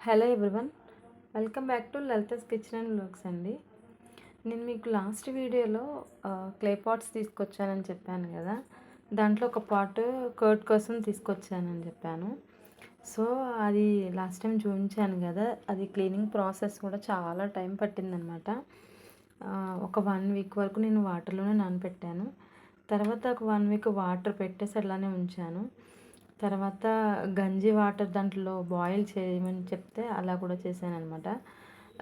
Hello everyone, welcome back to Lalitha's kitchen and vlogs అండి. నేను మీకు లాస్ట్ వీడియోలో క్లే పాట్స్ తీసుకొచ్చానని చెప్పాను కదా. దాంట్లో ఒక పాట్ కర్డ్ కోసం తీసుకొచ్చానని చెప్పాను. సో అది లాస్ట్ టైం చూపించాను కదా, అది క్లీనింగ్ ప్రాసెస్ కూడా చాలా టైం పట్టిందనమాట. ఒక 1 వీక్ వరకు నేను వాటర్లోనే నానబెట్టాను. తర్వాత ఒక 1 వీక్ వాటర్ పెట్టేసి అలానే ఉంచాను. తర్వాత గంజి వాటర్ దాంట్లో బాయిల్ చేయమని చెప్తే అలా కూడా చేశాననమాట.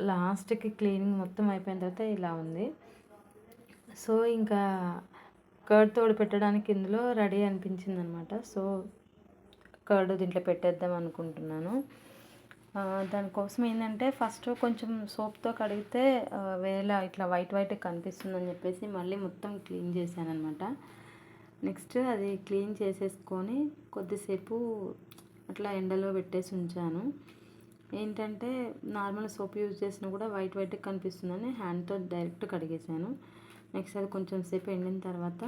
లాస్ట్‌కి క్లీనింగ్ మొత్తం అయిపోయిన తర్వాత ఇలా ఉంది. సో ఇంకా కర్డ్ తోడు పెట్టడానికి ఇందులో రెడీ అనిపించిందనమాట. సో కర్డ్ దీంట్లో పెట్టేద్దాం అనుకుంటున్నాను. దానికోసం ఏంటంటే ఫస్ట్ కొంచెం సోప్‌తో కడిగితే వేరేలా ఇట్లా వైట్ కనిపిస్తుందని చెప్పేసి మళ్ళీ మొత్తం క్లీన్ చేశాననమాట. నెక్స్ట్ అది క్లీన్ చేసేసుకొని కొద్దిసేపు అట్లా ఎండలో పెట్టేసి ఉంచాను. ఏంటంటే నార్మల్ సోప్ యూజ్ చేసినా కూడా వైట్ కనిపిస్తుందని హ్యాండ్తో డైరెక్ట్ కడిగేసాను. నెక్స్ట్ అది కొంచెం సేపు ఎండిన తర్వాత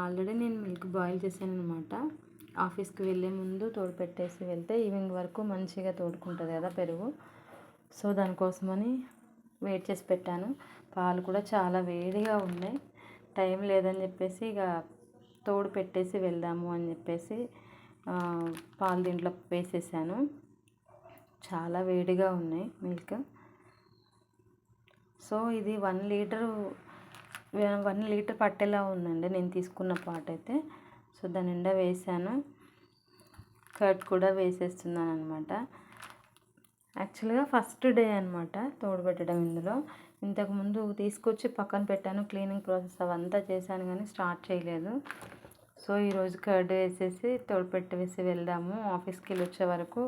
ఆల్రెడీ నేను మిల్క్ బాయిల్ చేశాను అనమాట. ఆఫీస్కి వెళ్ళే ముందు తోడు పెట్టేసి వెళ్తే ఈవినింగ్ వరకు మంచిగా తోడుకుంటుంది కదా పెరుగు. సో దానికోసమని వెయిట్ చేసి పెట్టాను. పాలు కూడా చాలా వేడిగా ఉన్నాయి. టైం లేదని చెప్పేసి ఇక తోడు పెట్టేసి వెళ్దాము అని చెప్పేసి పాలు దీంట్లో వేసేసాను. చాలా వేడిగా ఉన్నాయి మిల్క్. సో ఇది 1 లీటర్ పట్టేలా ఉందండి నేను తీసుకున్న పాట్ అయితే. సో దాని నిండా వేసాను. కర్డ్ కూడా వేసేస్తున్నాను అనమాట. యాక్చువల్గా ఫస్ట్ డే అనమాట తోడు పెట్టడం ఇందులో. ఇంతకుముందు తీసుకొచ్చి పక్కన పెట్టాను, క్లీనింగ్ ప్రాసెస్ అవంతా చేశాను కానీ స్టార్ట్ చేయలేదు. సో ఈరోజు కర్డ్ వేసేసి తోడు పెట్టేసి వెళ్దాము, ఆఫీస్కి వెళ్ళి వచ్చే వరకు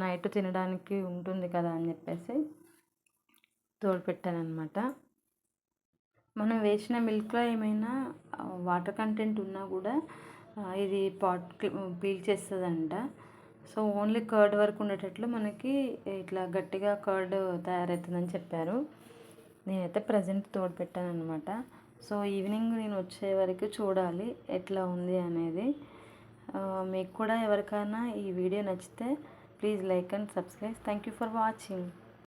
నైట్ తినడానికి ఉంటుంది కదా అని చెప్పేసి తోడు పెట్టాను అనమాట. మనం వేసిన మిల్క్లో ఏమైనా వాటర్ కంటెంట్ ఉన్నా కూడా ఇది పాట్ పీల్ చేస్తుందంట. సో ఓన్లీ కర్డ్ వరకు ఉండేటట్లు మనకి ఇట్లా గట్టిగా కర్డ్ తయారవుతుందని చెప్పారు. నేనైతే ప్రజెంట్ తోడు పెట్టాను అనమాట. సో ఈవినింగ్ నేను వచ్చే వరకు చూడాలి ఎట్లా ఉంది అనేది. మీకు కూడా ఎవరికైనా ఈ వీడియో నచ్చితే please like and subscribe. Thank you for watching.